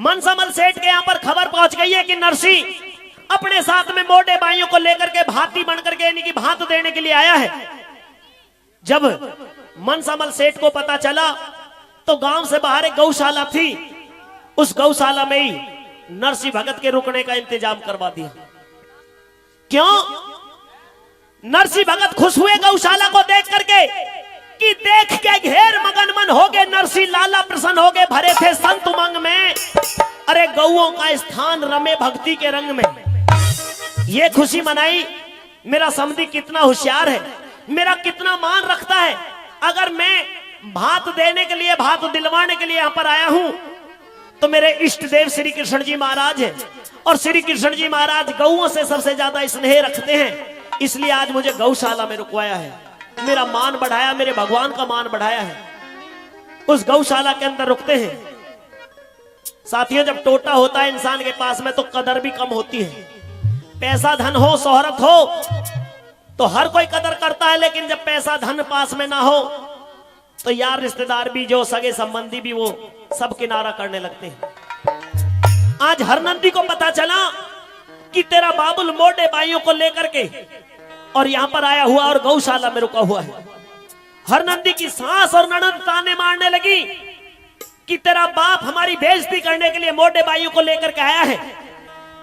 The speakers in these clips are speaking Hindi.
मनसामल सेठ के यहाँ पर खबर पहुंच गई है कि नरसी अपने साथ में मोटे भाइयों को लेकर के भाती बनकर के यानी कि भात देने के लिए आया है। जब मनसामल सेठ को पता चला तो गांव से बाहर एक गौशाला थी, उस गौशाला में ही नरसी भगत के रुकने का इंतजाम करवा दिया। क्यों? नरसी भगत खुश हुए गौशाला को देख करके कि देख के घेर मगन मन हो गए। नरसी लाला प्रसन्न हो गए, भरे थे संत उमंग में। अरे गौओं का स्थान रमे भक्ति के रंग में। ये खुशी मनाई। मेरा समधी कितना होशियार है, मेरा कितना मान रखता है। अगर मैं भात देने के लिए, भात दिलवाने के लिए यहां पर आया हूं तो मेरे इष्ट देव श्री कृष्ण जी महाराज है, और श्री कृष्ण जी महाराज गौओं से सबसे ज्यादा स्नेह रखते हैं। इसलिए आज मुझे गौशाला में रुकवाया है, मेरा मान बढ़ाया, मेरे भगवान का मान बढ़ाया है। उस गौशाला के अंदर रुकते हैं। साथियों, जब टोटा होता है इंसान के पास में तो कदर भी कम होती है। पैसा धन हो, शोहरत हो तो हर कोई कदर करता है, लेकिन जब पैसा धन पास में ना हो तो यार रिश्तेदार भी, जो सगे संबंधी भी, वो सब किनारा करने लगते हैं। आज हरनंदी को पता चला कि तेरा बाबुल मोटे भाइयों को लेकर के और यहां पर आया हुआ और गौशाला में रुका हुआ है। हरनंदी की सास और ननद ताने मारने लगी कि तेरा बाप हमारी बेइज्जती करने के लिए मोटे भाइयों को लेकर के आया है।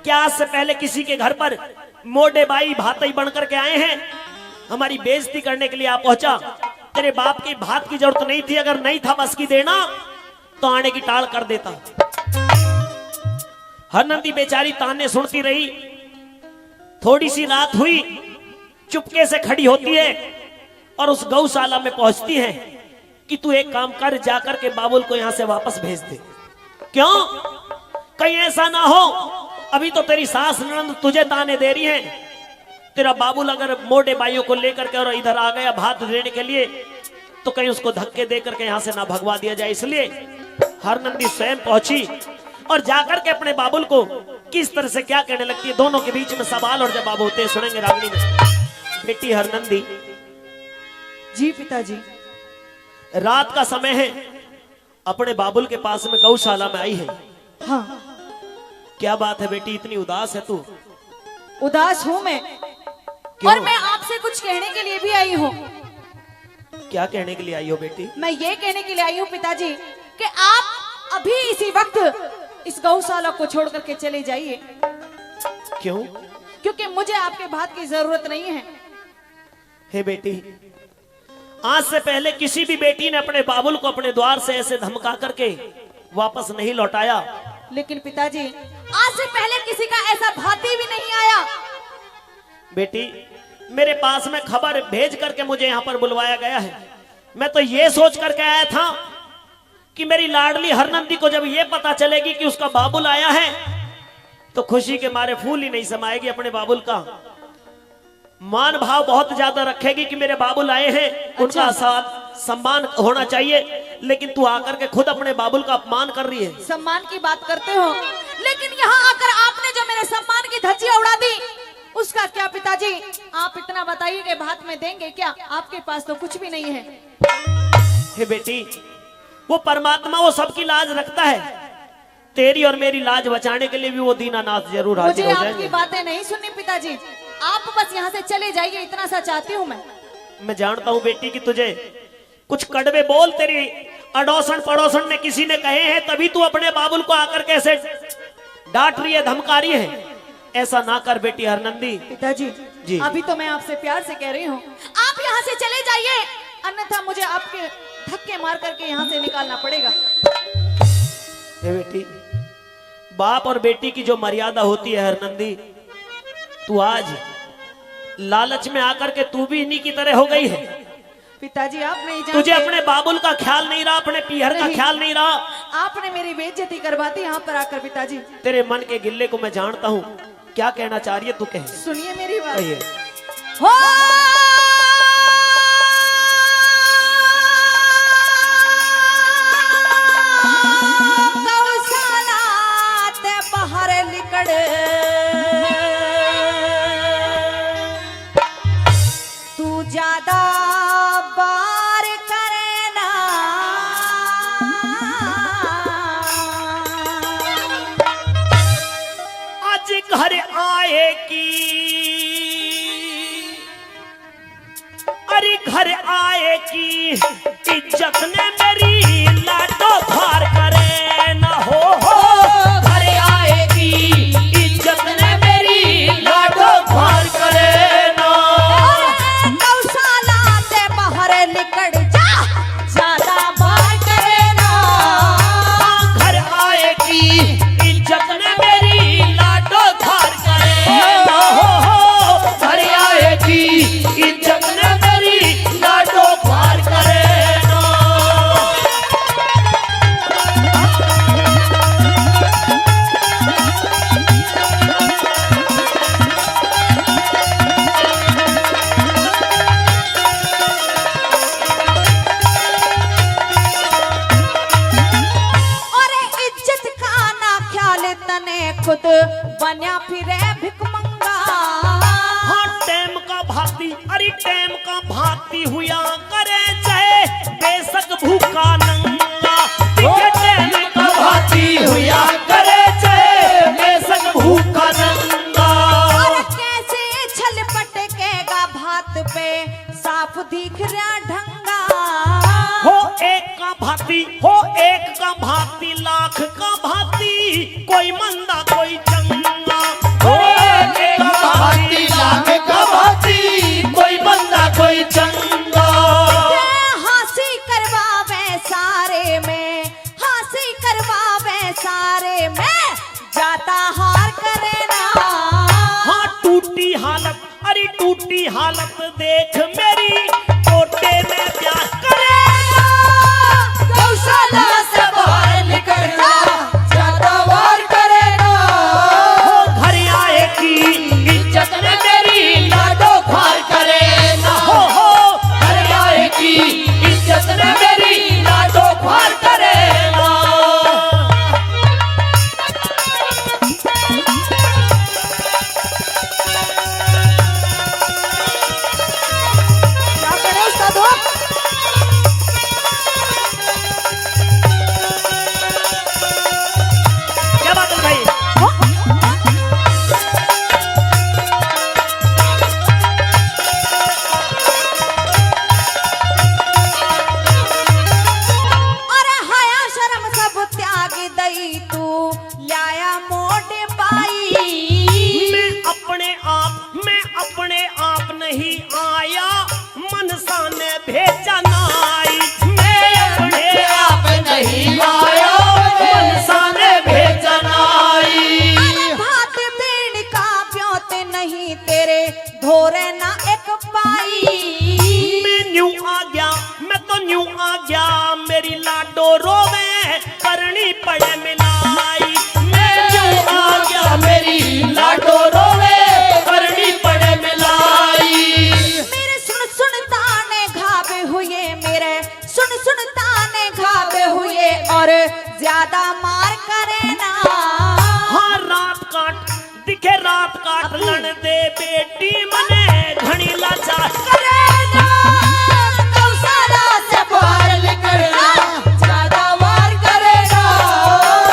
क्या आज से पहले किसी के घर पर मोटे भाई भातई बनकर के आए हैं? हमारी बेइज्जती करने के लिए आ पहुंचा। तेरे बाप की भात की जरूरत नहीं थी, अगर नहीं था बस की देना तो आने की टाल कर देता। हरनंदी बेचारी ताने सुनती रही। थोड़ी सी रात हुई, चुपके से खड़ी होती है और उस गौशाला में पहुंचती है कि तू एक काम कर, जाकर के बाबुल को यहां से वापस भेज दे। क्यों? कहीं ऐसा ना हो अभी तो तेरी सास ननद तुझे ताने दे रही है, तेरा बाबुल अगर मोटे भाइयों को लेकर के और इधर आ गया भात देने के लिए तो कहीं उसको धक्के देकर के यहां से ना भगवा दिया जाए। इसलिए हरनंदी स्वयं पहुंची और जाकर के अपने बाबुल को किस तरह से क्या कहने लगती है। दोनों के बीच में सवाल और जवाब होते हैं, सुनेंगे रागनी में। बेटी हरनंदी। जी पिताजी। रात का समय है, अपने बाबुल के पास में गौशाला में आई है। हाँ। क्या बात है बेटी, इतनी उदास है तू? उदास हूँ मैं, और मैं आपसे कुछ कहने के लिए भी आई हूँ। क्या कहने के लिए आई हो बेटी? मैं ये कहने के लिए आई हूँ पिताजी कि आप अभी इसी वक्त इस गौशाला को छोड़ करके चले जाइए। क्यों? क्योंकि मुझे आपके भात की जरूरत नहीं है। हे बेटी, आज से पहले किसी भी बेटी ने अपने बाबुल को अपने द्वार से ऐसे धमका करके वापस नहीं लौटाया। लेकिन पिताजी, आज से पहले किसी का ऐसा भाती भी नहीं आया। बेटी, मेरे पास में खबर भेज करके मुझे यहाँ पर बुलवाया गया है। मैं तो ये सोच करके आया था कि मेरी लाडली हरनंदी को जब ये पता चलेगी कि उसका बाबुल आया है तो खुशी के मारे फूल ही नहीं समाएगी। अपने बाबुल का मान भाव बहुत ज्यादा रखेगी कि मेरे बाबुल आए हैं, उनका साथ सम्मान होना चाहिए। लेकिन तू आकर के खुद अपने बाबुल का अपमान कर रही है। सम्मान की बात करते हो, लेकिन यहाँ आकर आपने जो मेरे सम्मान की धज्जियां उड़ा दी उसका क्या पिताजी? आप इतना बताइए कि भात में देंगे क्या? आपके पास तो कुछ भी नहीं है। हे बेटी, वो परमात्मा वो सबकी लाज रखता है। तेरी और मेरी लाज बचाने के लिए भी वो दीनानाथ जरूर हाजिर हो जाएंगे। मुझे आपकी बातें नहीं सुननी पिताजी, आप बस यहाँ से चले जाइए, इतना सा चाहती हूँ मैं जानता हूँ बेटी कि तुझे कुछ कड़वे बोल तेरी अड़ोसन पड़ोसन ने किसी ने कहे हैं, तभी तू अपने बाबुल को आकर कैसे डांट रही है, धमका रही है। ऐसा ना कर बेटी हरनंदी। पिताजी जी, अभी तो मैं आपसे प्यार से कह रही हूँ, आप यहाँ से चले जाइए, अन्यथा मुझे आपके धक्के मार करके यहाँ से निकालना पड़ेगा। बेटी, बाप और बेटी की जो मर्यादा होती है हरनंदी, तू आज लालच में आकर के तू भी इन्हीं की तरह हो गई है। पिताजी आप नहीं जानते, तुझे अपने बाबुल का ख्याल नहीं रहा, अपने पीहर का ख्याल नहीं रहा। आपने मेरी बेइज्जती करवा दी यहाँ पर आकर पिताजी। तेरे मन के गिल्ले को मैं जानता हूँ, क्या कहना चाह रही है तू? कहे, सुनिए मेरी बात। कहिए। हो गौशाला ते बाहर निकल, तू ज्यादा बार करे ना, घर आएगी, अरे घर आएगी इज्जत ने मेरी लाडो भार करे ना हो घर आएगी इज्जत ने मेरी लाडो भार करे ना। गौशाला से बाहर निकल जा, ज्यादा बार करे ना। घर आएगी इज्जत ने मेरी लाडो भार करे ना हो घर आएगी इज्जत ने मेरी लाडो भार करे ना। खुद बन्या फिरे भिकमंगा। हाँ टैम का भाती, अरे टैम का भाती हुआ करे चाहे बेशक भूखा नंगा। टैम का भाती हुआ करे चाहे बेशक भूखा नंगा। और कैसे छल पटकेगा भात पे साफ दिख रहा ढंगा। हो एक का भाती, हो एक का भाती लाख का भाती, कोई मंदा कोई चंगा। हो एक का भाती लाख का भाती, कोई मंदा कोई चंगा। हंसी करवावे सारे में, हंसी करवावे सारे में, जाता हार करे ना। हाँ टूटी हालत, अरे टूटी हालत देख मेरी कोटे में प्यार करे ना। गौशाला से बाहर निकल जा, ज्यादा वार करे ना। हो घर आएगी इज्जत ने मेरी लाडो भार करे ना हो घर आएगी इज्जत ने मेरी लाडो भार करे ना। क्या करे उस्ताद हो? क्या बात है भाई? अरे हया शर्म सब त्याग दई तू लाया मोटे पाई। मैं अपने आप नहीं आया मनसा ने भेजा नाई। मैं अपने आप नहीं आया मनसा ने भेजा नाई। अरे भात बीड़ का ब्योत नहीं तेरे धोरे ना एक पाई। मैं न्यू आ गया, मैं तो न्यू आ गया मेरी लाडो रोवे करनी पड़े मिलाई। मैं न्यू आ गया मेरी लाडो रोवे करनी पड़े मिलाई। मेरे सुन सुन ताने घावे हुए, मेरे सुन सुन ताने घावे हुए, और ज्यादा मार करे ना। हाँ रात काट दिखे रात काट लड़ दे बेटी मने घनी लाचार करे ना। गौशाला से बाहर निकल जा, ज्यादा वार करे ना।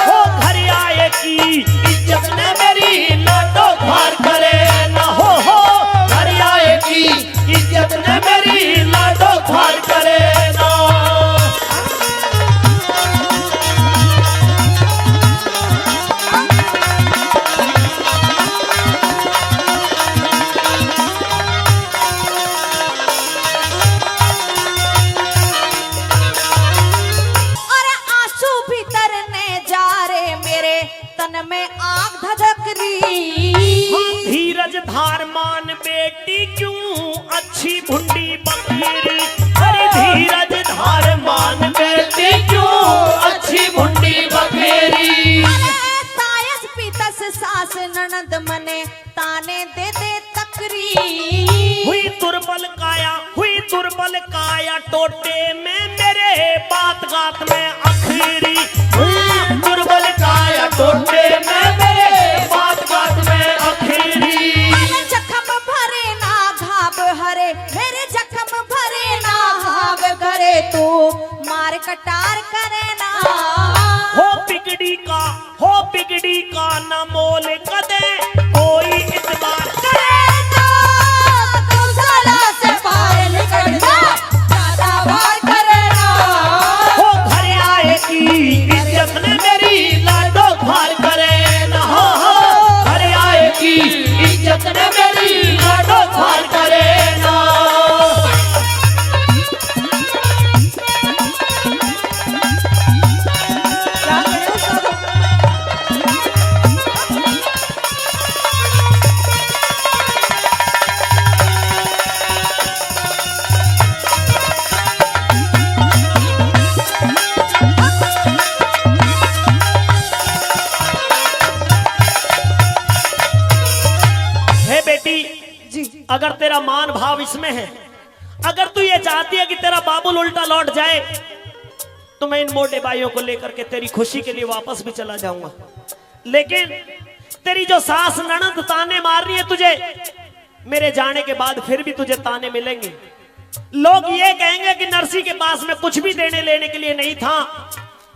हो घर आएगी इज्जत ने मेरी लाडो भार करे ना हो घर आएगी इज्जत ने मेरी लाडो भार करे ना। अरे आंसू भीतर ने जा रे मेरे तन में आग धधक रही। धीरज धार मान बेटी क्यों अच्छी भुंडी बकरी। अरे धीरज धार मान बेटी क्यों अच्छी भुंडी बकरी। अरे तायस पीतस सास ननद मने ताने दे दे तकरी। हुई दुर्बल काया टोटे में मेरे बात गात में अखरी। हुई दुर्बल काया टोटे में मेरे बात गात में अखरी। अरे जख्म भरे ना घाव हरे, मेरे जख्म भरे ना घाव करे, तू मार कटार करे ना। हो बिगड़ी का न मोल कदे अगर तेरा मान भाव इसमें है, अगर तू ये चाहती है कि तेरा बाबुल उल्टा लौट जाए, तो मैं इन मोटे भाइयों को लेकर के तेरी खुशी के लिए वापस भी चला जाऊंगा। लेकिन तेरी जो सास ननद ताने मार रही है तुझे, मेरे जाने के बाद फिर भी तुझे ताने मिलेंगे। लोग ये कहेंगे कि नरसी के पास में कुछ भी देने लेने के लिए नहीं था,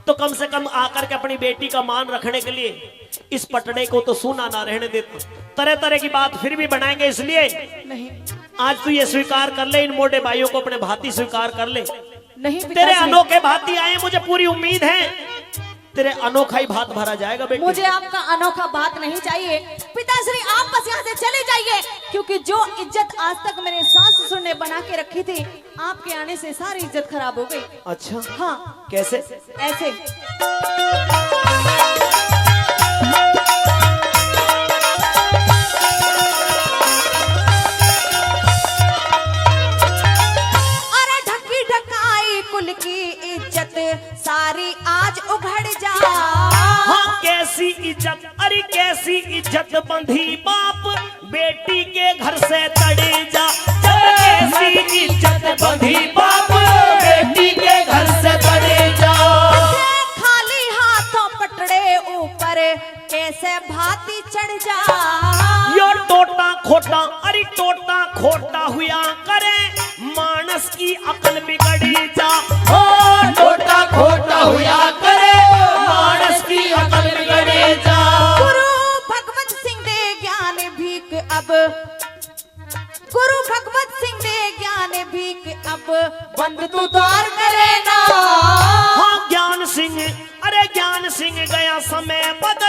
तो कम से कम आकर के अपनी बेटी का मान रखने के लिए इस पटड़े को तो सूना ना रहने देते। तरह तरह की बात फिर भी बनाएंगे, इसलिए नहीं आज तू ये स्वीकार कर ले, इन मोटे भाइयों को अपने भांति स्वीकार कर ले। नहीं तेरे पिताश्री, अनोखे भांति आए, मुझे पूरी उम्मीद है तेरे अनोखा ही भात भरा जाएगा बेटी। मुझे आपका अनोखा बात नहीं चाहिए पिताश्री, आप बस यहाँ से चले जाइए, क्योंकि जो इज्जत आज तक मेरे सास ससुर ने बना के रखी थी, आपके आने से सारी इज्जत खराब हो गई। अच्छा, हाँ कैसे? ऐसे। अरे ढकी ढकाई कुल की इज्जत सारी आज उघड़ जा। हाँ कैसी इज्जत, अरे कैसी इज्जत बंधी बाप बेटी के घर से तड़े जा। कैसी इज्जत बंधी बाप बेटी के घर से तड़े जा। खाली हाथों पटड़े ऊपर कैसे भाती चढ़ जा। यो टोटा खोटा, अरे टोटा खोटा हुआ करे मानस की अकल बिगड़ी जा। ओ टोटा खोटा हुआ करे मानस की अकल बिगड़ी जा। गुरु भगवत सिंह दे ज्ञान भीख अब, गुरु भगवत सिंह दे ज्ञान भीख अब, बंद तू द्वार करे ना। हाँ ज्ञान सिंह, अरे ज्ञान सिंह गया समय बदल